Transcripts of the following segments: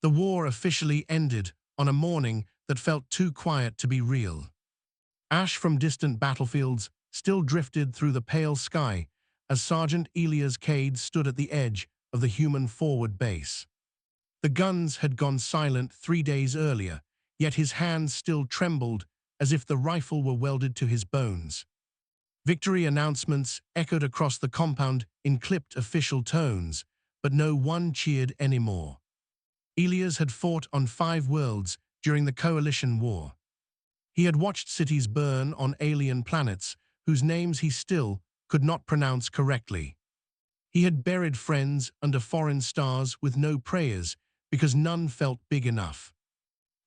The war officially ended on a morning that felt too quiet to be real. Ash from distant battlefields still drifted through the pale sky as Sergeant Elias Cade stood at the edge of the human forward base. The guns had gone silent 3 days earlier, yet his hands still trembled as if the rifle were welded to his bones. Victory announcements echoed across the compound in clipped official tones, but no one cheered anymore. Elias had fought on 5 worlds during the Coalition War. He had watched cities burn on alien planets whose names he still could not pronounce correctly. He had buried friends under foreign stars with no prayers because none felt big enough.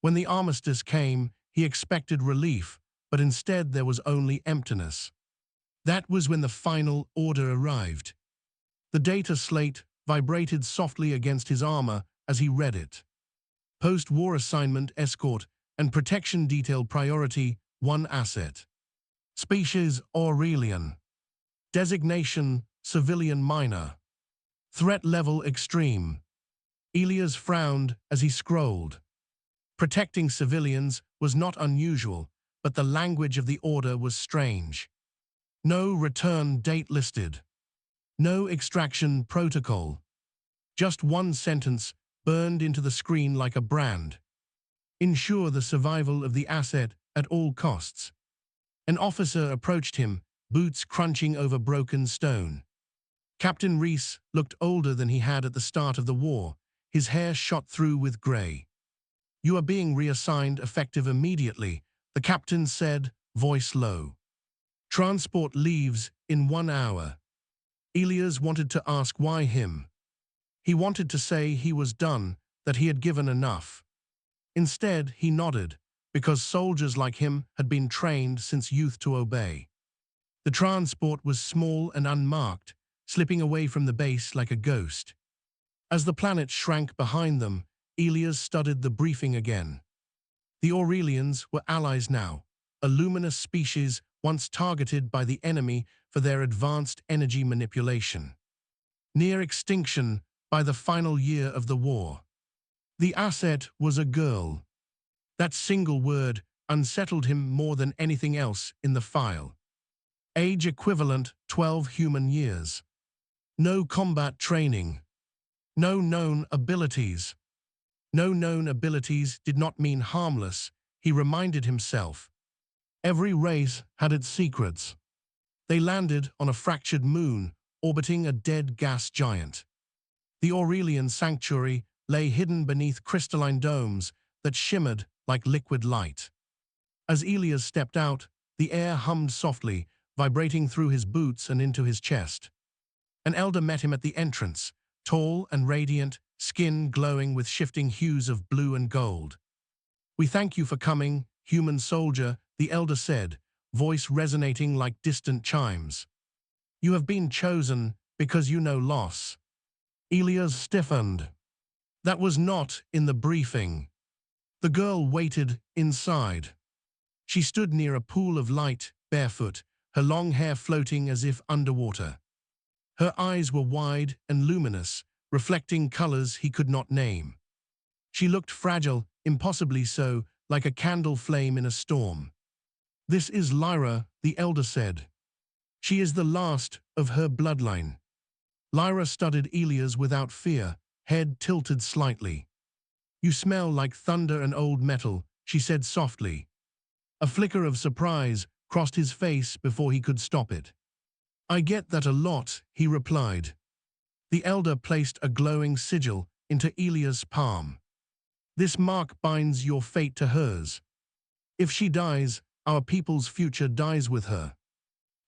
When the armistice came, he expected relief, but instead there was only emptiness. That was when the final order arrived. The data slate vibrated softly against his armor as he read it. Post-war assignment escort and protection detail priority 1 asset. Species Aurelian. Designation civilian minor. Threat level extreme. Elias frowned as he scrolled. Protecting civilians was not unusual, but the language of the order was strange. No return date listed. No extraction protocol. Just one sentence burned into the screen like a brand. Ensure the survival of the asset at all costs. An officer approached him, boots crunching over broken stone. Captain Reese looked older than he had at the start of the war, his hair shot through with grey. You are being reassigned effective immediately, the captain said, voice low. Transport leaves in 1 hour. Elias wanted to ask why him. He wanted to say he was done, that he had given enough. Instead, he nodded, because soldiers like him had been trained since youth to obey. The transport was small and unmarked, slipping away from the base like a ghost. As the planet shrank behind them, Elias studied the briefing again. The Aurelians were allies now, a luminous species once targeted by the enemy for their advanced energy manipulation. Near extinction by the final year of the war. The asset was a girl. That single word unsettled him more than anything else in the file. Age equivalent 12 human years. No combat training. No known abilities. No known abilities did not mean harmless, he reminded himself. Every race had its secrets. They landed on a fractured moon, orbiting a dead gas giant. The Aurelian sanctuary lay hidden beneath crystalline domes that shimmered like liquid light. As Elias stepped out, the air hummed softly, vibrating through his boots and into his chest. An elder met him at the entrance, tall and radiant, skin glowing with shifting hues of blue and gold. We thank you for coming, human soldier, the elder said, voice resonating like distant chimes. You have been chosen because you know loss. Elias stiffened. That was not in the briefing. The girl waited inside. She stood near a pool of light, barefoot, her long hair floating as if underwater. Her eyes were wide and luminous, reflecting colors he could not name. She looked fragile, impossibly so, like a candle flame in a storm. This is Lyra, the elder said. She is the last of her bloodline. Lyra studied Elias without fear, head tilted slightly. You smell like thunder and old metal, she said softly. A flicker of surprise crossed his face before he could stop it. I get that a lot, he replied. The elder placed a glowing sigil into Elias' palm. This mark binds your fate to hers. If she dies, our people's future dies with her.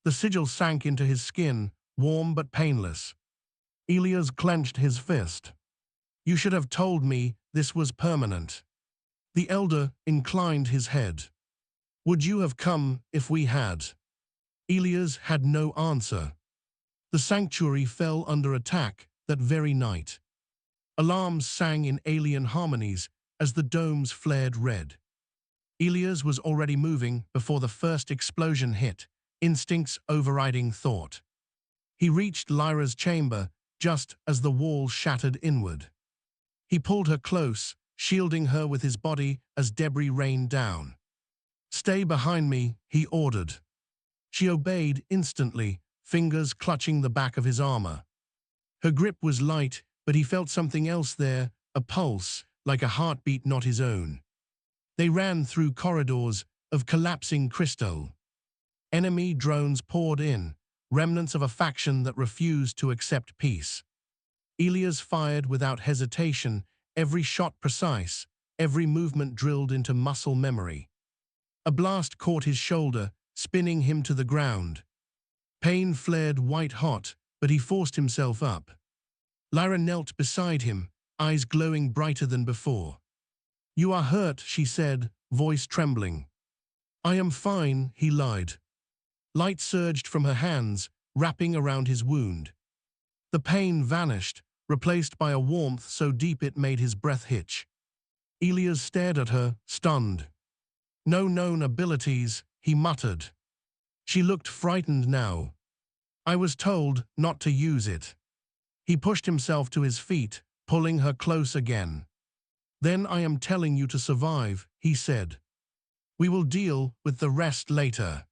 The sigil sank into his skin, warm but painless. Elias clenched his fist. You should have told me this was permanent. The elder inclined his head. Would you have come if we had? Elias had no answer. The sanctuary fell under attack that very night. Alarms sang in alien harmonies as the domes flared red. Elias was already moving before the first explosion hit, instincts overriding thought. He reached Lyra's chamber just as the wall shattered inward. He pulled her close, shielding her with his body as debris rained down. "Stay behind me," he ordered. She obeyed instantly, fingers clutching the back of his armor. Her grip was light, but he felt something else there, a pulse, like a heartbeat not his own. They ran through corridors of collapsing crystal. Enemy drones poured in, remnants of a faction that refused to accept peace. Elias fired without hesitation, every shot precise, every movement drilled into muscle memory. A blast caught his shoulder, spinning him to the ground. Pain flared white-hot, but he forced himself up. Lyra knelt beside him, eyes glowing brighter than before. "You are hurt," she said, voice trembling. "I am fine," he lied. Light surged from her hands, wrapping around his wound. The pain vanished, replaced by a warmth so deep it made his breath hitch. Elias stared at her, stunned. "No known abilities," he muttered. She looked frightened now. "I was told not to use it." He pushed himself to his feet, pulling her close again. "Then I am telling you to survive," he said. "We will deal with the rest later."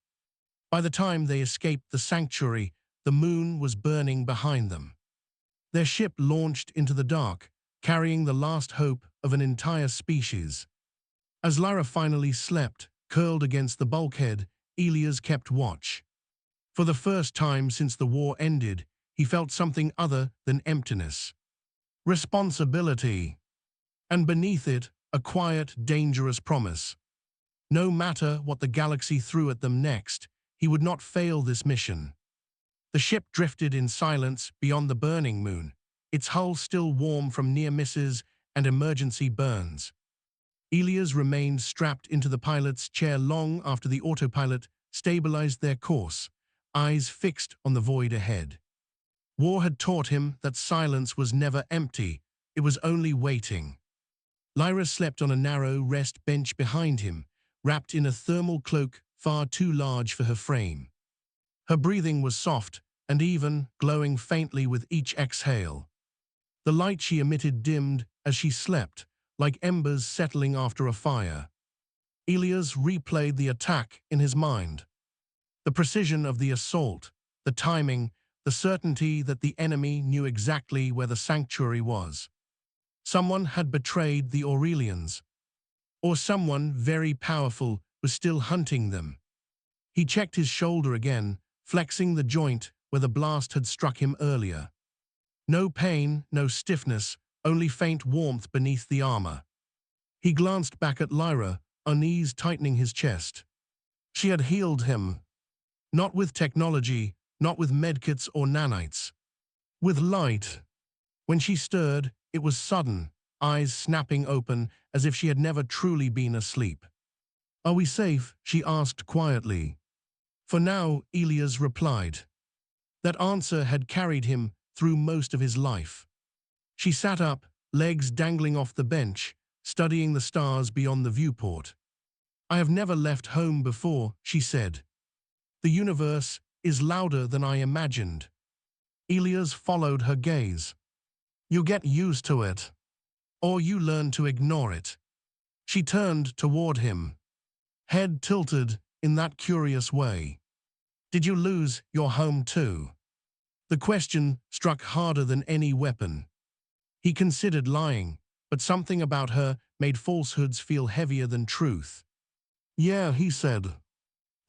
By the time they escaped the sanctuary, the moon was burning behind them. Their ship launched into the dark, carrying the last hope of an entire species. As Lyra finally slept, curled against the bulkhead, Elias kept watch. For the first time since the war ended, he felt something other than emptiness. Responsibility. And beneath it, a quiet, dangerous promise. No matter what the galaxy threw at them next, he would not fail this mission. The ship drifted in silence beyond the burning moon, its hull still warm from near misses and emergency burns. Elias remained strapped into the pilot's chair long after the autopilot stabilized their course, eyes fixed on the void ahead. War had taught him that silence was never empty, it was only waiting. Lyra slept on a narrow rest bench behind him, wrapped in a thermal cloak far too large for her frame. Her breathing was soft and even, glowing faintly with each exhale. The light she emitted dimmed as she slept, like embers settling after a fire. Elias replayed the attack in his mind. The precision of the assault, the timing, the certainty that the enemy knew exactly where the sanctuary was. Someone had betrayed the Aurelians, or someone very powerful was still hunting them. He checked his shoulder again, flexing the joint where the blast had struck him earlier. No pain, no stiffness, only faint warmth beneath the armor. He glanced back at Lyra, unease tightening his chest. She had healed him. Not with technology, not with medkits or nanites. With light. When she stirred, it was sudden, eyes snapping open as if she had never truly been asleep. "Are we safe?" she asked quietly. "For now," Elias replied. That answer had carried him through most of his life. She sat up, legs dangling off the bench, studying the stars beyond the viewport. "I have never left home before," she said. "The universe is louder than I imagined." Elias followed her gaze. "You get used to it. Or you learn to ignore it." She turned toward him, head tilted in that curious way. "Did you lose your home too?" The question struck harder than any weapon. He considered lying, but something about her made falsehoods feel heavier than truth. "Yeah," he said.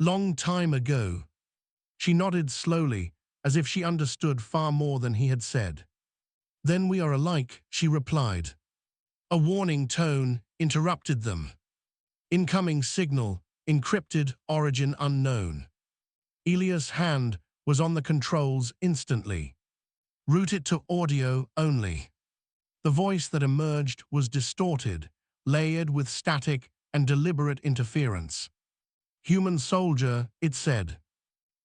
"Long time ago." She nodded slowly, as if she understood far more than he had said. "Then we are alike," she replied. A warning tone interrupted them. Incoming signal, encrypted, origin unknown. Elias' hand was on the controls instantly. "Route it to audio only." The voice that emerged was distorted, layered with static and deliberate interference. "Human soldier," it said.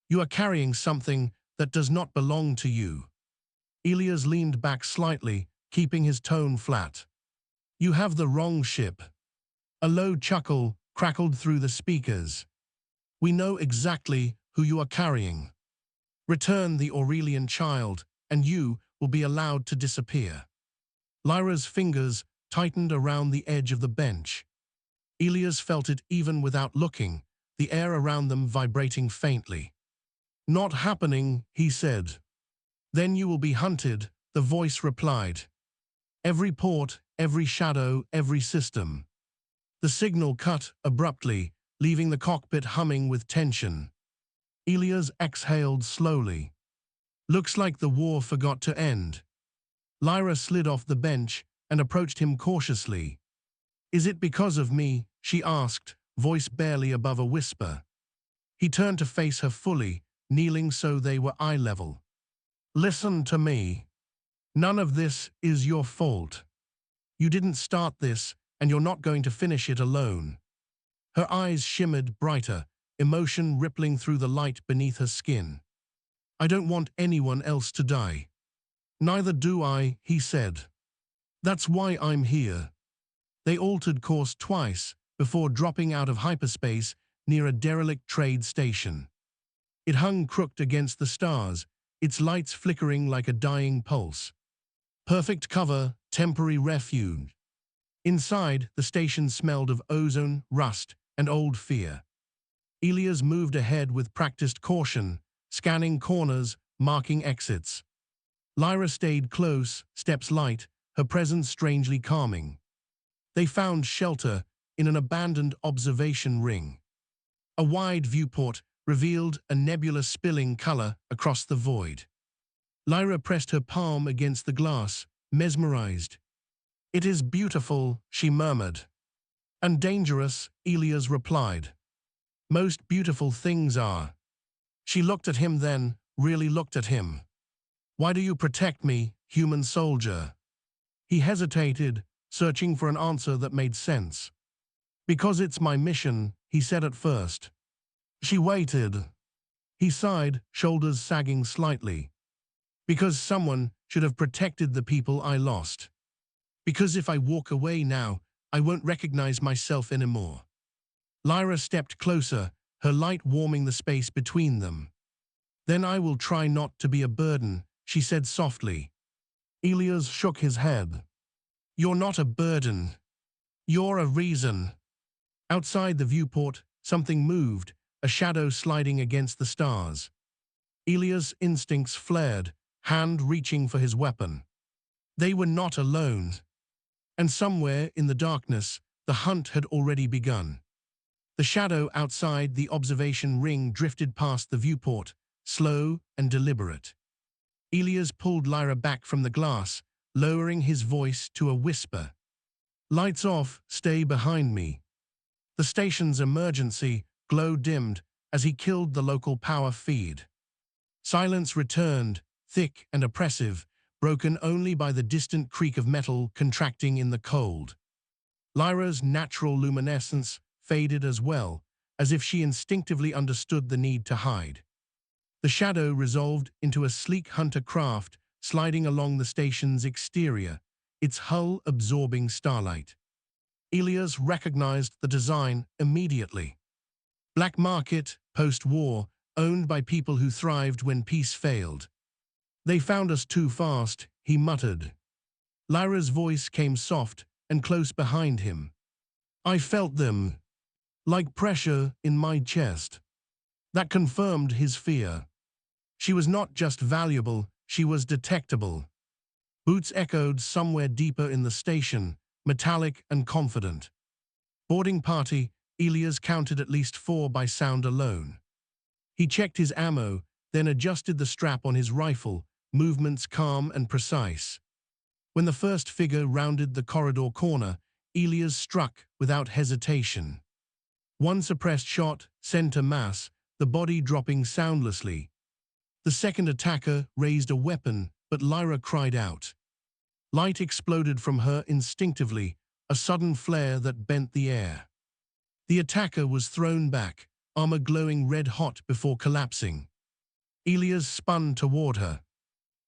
"You are carrying something that does not belong to you." Elias leaned back slightly, keeping his tone flat. "You have the wrong ship." A low chuckle crackled through the speakers. "We know exactly who you are carrying. Return the Aurelian child, and you will be allowed to disappear." Lyra's fingers tightened around the edge of the bench. Elias felt it even without looking, the air around them vibrating faintly. "Not happening," he said. "Then you will be hunted," the voice replied. "Every port, every shadow, every system." The signal cut abruptly, leaving the cockpit humming with tension. Elias exhaled slowly. "Looks like the war forgot to end." Lyra slid off the bench and approached him cautiously. "Is it because of me?" she asked, voice barely above a whisper. He turned to face her fully, kneeling so they were eye level. "Listen to me. None of this is your fault. You didn't start this, and you're not going to finish it alone." Her eyes shimmered brighter, emotion rippling through the light beneath her skin. "I don't want anyone else to die." "Neither do I," he said. "That's why I'm here." They altered course twice before dropping out of hyperspace near a derelict trade station. It hung crooked against the stars, its lights flickering like a dying pulse. Perfect cover, temporary refuge. Inside, the station smelled of ozone, rust, and old fear. Elias moved ahead with practiced caution, scanning corners, marking exits. Lyra stayed close, steps light, her presence strangely calming. They found shelter in an abandoned observation ring. A wide viewport revealed a nebulous spilling color across the void. Lyra pressed her palm against the glass, mesmerized. "It is beautiful," she murmured. "And dangerous," Elias replied. "Most beautiful things are." She looked at him then, really looked at him. "Why do you protect me, human soldier?" He hesitated, searching for an answer that made sense. "Because it's my mission," he said at first. She waited. He sighed, shoulders sagging slightly. "Because someone should have protected the people I lost. Because if I walk away now, I won't recognize myself anymore." Lyra stepped closer, her light warming the space between them. "Then I will try not to be a burden," she said softly. Elias shook his head. "You're not a burden. You're a reason." Outside the viewport, something moved, a shadow sliding against the stars. Elias' instincts flared, hand reaching for his weapon. They were not alone. And somewhere in the darkness, the hunt had already begun. The shadow outside the observation ring drifted past the viewport, slow and deliberate. Elias pulled Lyra back from the glass, lowering his voice to a whisper. "Lights off, stay behind me." The station's emergency glow dimmed as he killed the local power feed. Silence returned, thick and oppressive, broken only by the distant creak of metal contracting in the cold. Lyra's natural luminescence faded as well, as if she instinctively understood the need to hide. The shadow resolved into a sleek hunter craft sliding along the station's exterior, its hull absorbing starlight. Elias recognized the design immediately. Black market, post-war, owned by people who thrived when peace failed. "They found us too fast," he muttered. Lyra's voice came soft and close behind him. "I felt them, like pressure in my chest." That confirmed his fear. She was not just valuable, she was detectable. Boots echoed somewhere deeper in the station, metallic and confident. Boarding party, Elias counted at least 4 by sound alone. He checked his ammo, then adjusted the strap on his rifle, movements calm and precise. When the first figure rounded the corridor corner, Elias struck without hesitation. One suppressed shot, center mass, the body dropping soundlessly. The second attacker raised a weapon, but Lyra cried out. Light exploded from her instinctively, a sudden flare that bent the air. The attacker was thrown back, armor glowing red-hot before collapsing. Elias spun toward her.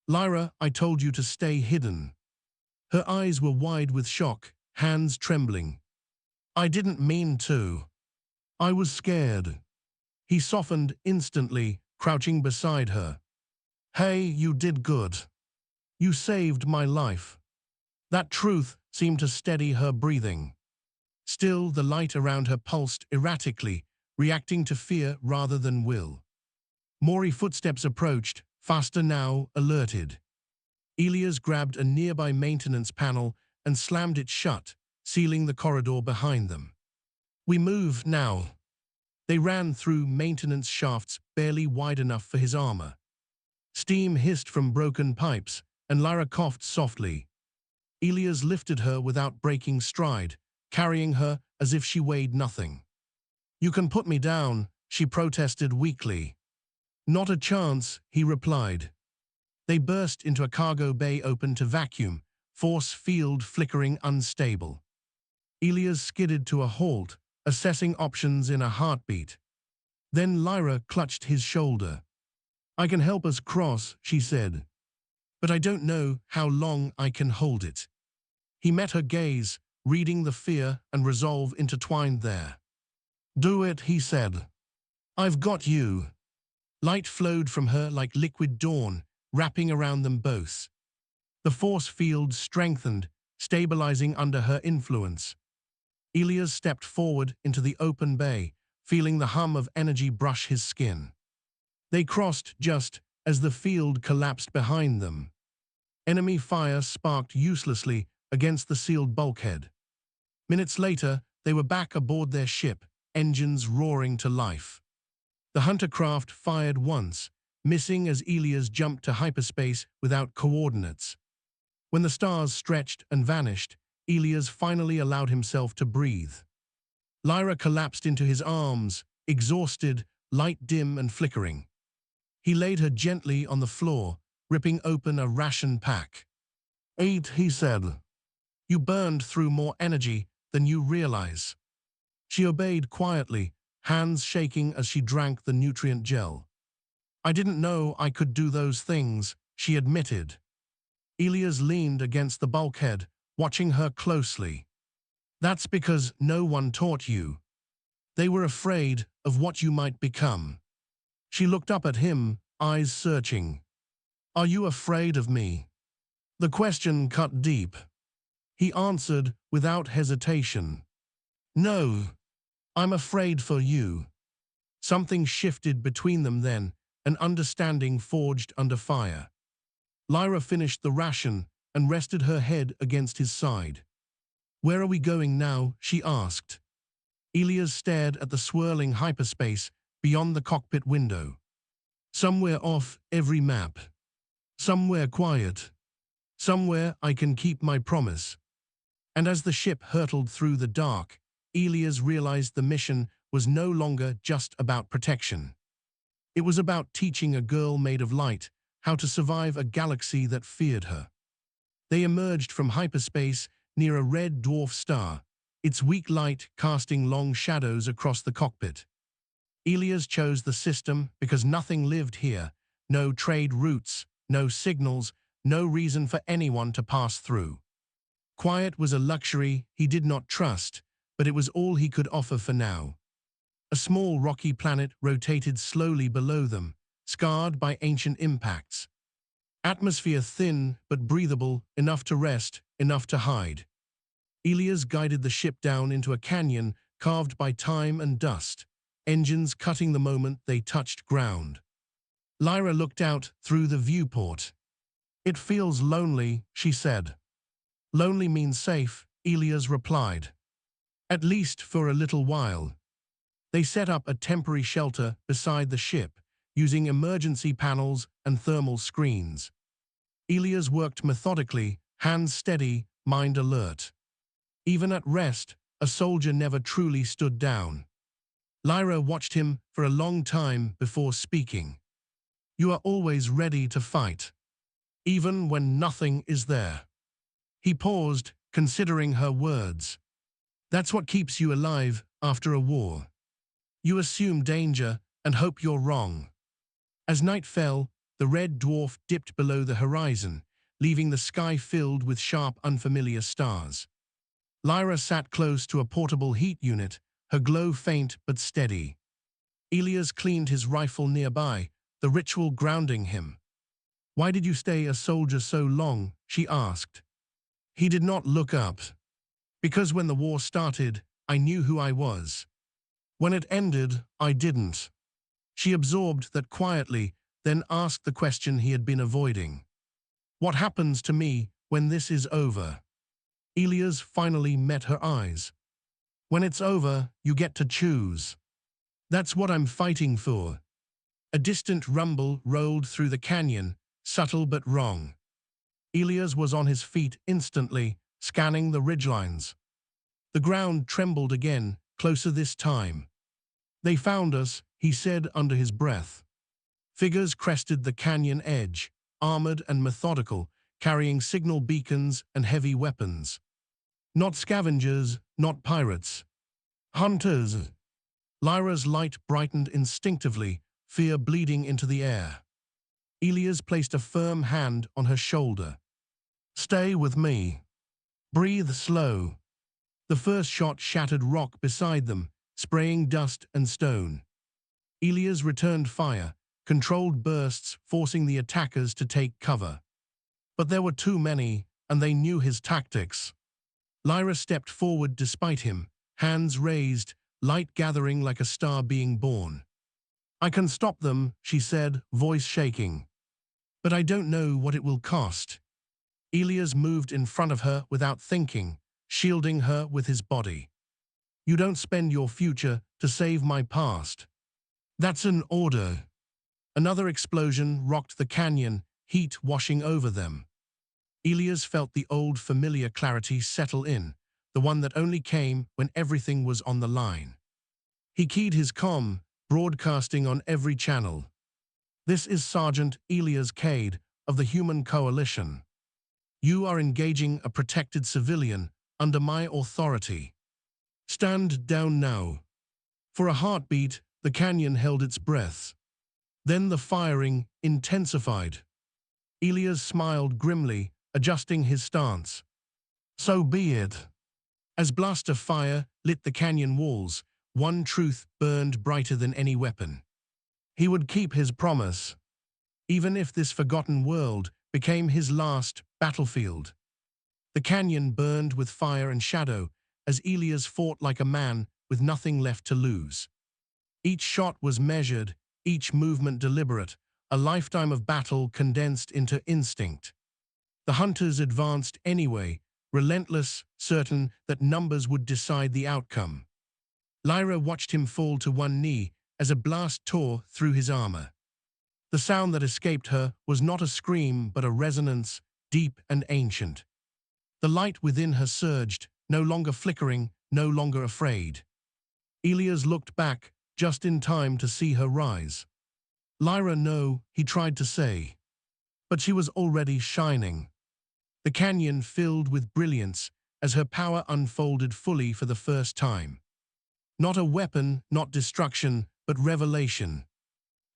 "Lyra, I told you to stay hidden." Her eyes were wide with shock, hands trembling. "I didn't mean to. I was scared." He softened instantly, crouching beside her. "Hey, you did good. You saved my life." That truth seemed to steady her breathing. Still, the light around her pulsed erratically, reacting to fear rather than will. Maury footsteps approached, faster now, alerted. Elias grabbed a nearby maintenance panel and slammed it shut, sealing the corridor behind them. "We move now." They ran through maintenance shafts barely wide enough for his armor. Steam hissed from broken pipes, and Lyra coughed softly. Elias lifted her without breaking stride, carrying her as if she weighed nothing. "You can put me down," she protested weakly. "Not a chance," he replied. They burst into a cargo bay open to vacuum, force field flickering unstable. Elias skidded to a halt, assessing options in a heartbeat. Then Lyra clutched his shoulder. "I can help us cross," she said. "But I don't know how long I can hold it." He met her gaze, reading the fear and resolve intertwined there. "Do it," he said. "I've got you." Light flowed from her like liquid dawn, wrapping around them both. The force field strengthened, stabilizing under her influence. Elias stepped forward into the open bay, feeling the hum of energy brush his skin. They crossed just as the field collapsed behind them. Enemy fire sparked uselessly against the sealed bulkhead. Minutes later, they were back aboard their ship, engines roaring to life. The hunter craft fired once, missing as Elias jumped to hyperspace without coordinates. When the stars stretched and vanished, Elias finally allowed himself to breathe. Lyra collapsed into his arms, exhausted, light dim and flickering. He laid her gently on the floor, ripping open a ration pack. "Eat," he said. "You burned through more energy than you realize." She obeyed quietly, hands shaking as she drank the nutrient gel. "I didn't know I could do those things," she admitted. Elias leaned against the bulkhead, watching her closely. "That's because no one taught you. They were afraid of what you might become." She looked up at him, eyes searching. "Are you afraid of me?" The question cut deep. He answered without hesitation. "No, I'm afraid for you." Something shifted between them then, an understanding forged under fire. Lyra finished the ration and rested her head against his side. "Where are we going now?" she asked. Elias stared at the swirling hyperspace beyond the cockpit window. "Somewhere off every map. Somewhere quiet. Somewhere I can keep my promise." And as the ship hurtled through the dark, Elias realized the mission was no longer just about protection. It was about teaching a girl made of light how to survive a galaxy that feared her. They emerged from hyperspace near a red dwarf star, its weak light casting long shadows across the cockpit. Elias chose the system because nothing lived here, no trade routes, no signals, no reason for anyone to pass through. Quiet was a luxury he did not trust, but it was all he could offer for now. A small rocky planet rotated slowly below them, scarred by ancient impacts. Atmosphere thin but breathable, enough to rest, enough to hide. Elias guided the ship down into a canyon carved by time and dust, engines cutting the moment they touched ground. Lyra looked out through the viewport. "It feels lonely," she said. "Lonely means safe," Elias replied. "At least for a little while." They set up a temporary shelter beside the ship, using emergency panels and thermal screens. Elias worked methodically, hands steady, mind alert. Even at rest, a soldier never truly stood down. Lyra watched him for a long time before speaking. "You are always ready to fight, even when nothing is there." He paused, considering her words. "That's what keeps you alive after a war. You assume danger and hope you're wrong." As night fell, the red dwarf dipped below the horizon, leaving the sky filled with sharp, unfamiliar stars. Lyra sat close to a portable heat unit, her glow faint but steady. Elias cleaned his rifle nearby, the ritual grounding him. "Why did you stay a soldier so long?" she asked. He did not look up, because when the war started, I knew who I was. When it ended, I didn't. She absorbed that quietly, then asked the question he had been avoiding. What happens to me when this is over? Elia's finally met her eyes. When it's over, you get to choose. That's what I'm fighting for. A distant rumble rolled through the canyon, subtle but wrong. Elias was on his feet instantly, scanning the ridgelines. The ground trembled again, closer this time. They found us, he said under his breath. Figures crested the canyon edge, armored and methodical, carrying signal beacons and heavy weapons. Not scavengers, not pirates. Hunters. Lyra's light brightened instinctively, fear bleeding into the air. Elias placed a firm hand on her shoulder. Stay with me. Breathe slow. The first shot shattered rock beside them, spraying dust and stone. Elias returned fire, controlled bursts forcing the attackers to take cover. But there were too many, and they knew his tactics. Lyra stepped forward despite him, hands raised, light gathering like a star being born. I can stop them, she said, voice shaking. But I don't know what it will cost. Elias moved in front of her without thinking, shielding her with his body. You don't spend your future to save my past. That's an order. Another explosion rocked the canyon, heat washing over them. Elias felt the old familiar clarity settle in, the one that only came when everything was on the line. He keyed his comm, broadcasting on every channel. This is Sergeant Elias Cade of the Human Coalition. You are engaging a protected civilian under my authority. Stand down now. For a heartbeat, the canyon held its breath. Then the firing intensified. Elias smiled grimly, adjusting his stance. So be it. As blast of fire lit the canyon walls, one truth burned brighter than any weapon. He would keep his promise, even if this forgotten world became his last battlefield. The canyon burned with fire and shadow as Elias fought like a man with nothing left to lose. Each shot was measured, each movement deliberate, a lifetime of battle condensed into instinct. The hunters advanced anyway, relentless, certain that numbers would decide the outcome. Lyra watched him fall to one knee as a blast tore through his armor. The sound that escaped her was not a scream but a resonance, deep and ancient. The light within her surged, no longer flickering, no longer afraid. Elias looked back, just in time to see her rise. Lyra, no, he tried to say. But she was already shining. The canyon filled with brilliance as her power unfolded fully for the first time. Not a weapon, not destruction, but revelation.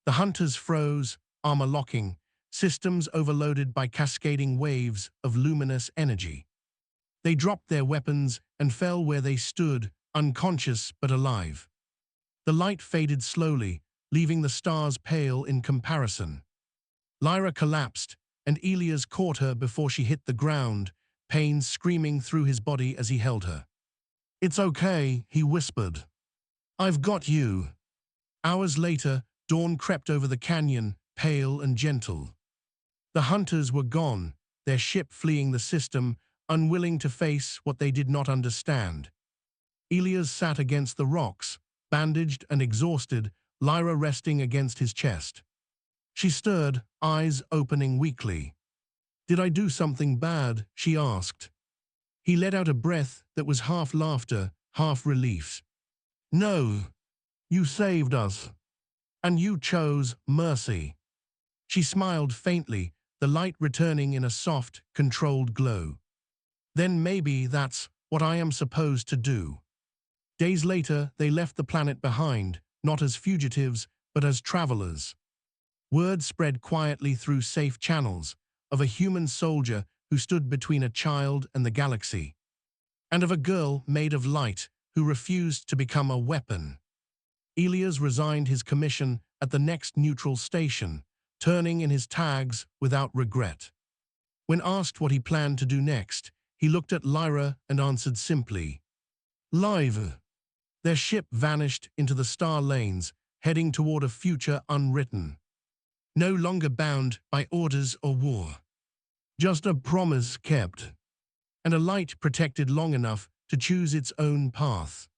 The hunters froze, armor locking, systems overloaded by cascading waves of luminous energy. They dropped their weapons and fell where they stood, unconscious but alive. The light faded slowly, leaving the stars pale in comparison. Lyra collapsed, and Elias caught her before she hit the ground, pain screaming through his body as he held her. It's okay, he whispered. I've got you. Hours later, dawn crept over the canyon, pale and gentle. The hunters were gone, their ship fleeing the system, unwilling to face what they did not understand. Elias sat against the rocks, bandaged and exhausted, Lyra resting against his chest. She stirred, eyes opening weakly. Did I do something bad? She asked. He let out a breath that was half laughter, half relief. No, you saved us. And you chose mercy. She smiled faintly, the light returning in a soft, controlled glow. Then maybe that's what I am supposed to do. Days later, they left the planet behind, not as fugitives, but as travelers. Word spread quietly through safe channels of a human soldier who stood between a child and the galaxy, and of a girl made of light who refused to become a weapon. Elias resigned his commission at the next neutral station, turning in his tags without regret. When asked what he planned to do next, He looked at Lyra and answered simply, "Live." Their ship vanished into the star lanes, heading toward a future unwritten, no longer bound by orders or war. Just a promise kept, and a light protected long enough to choose its own path.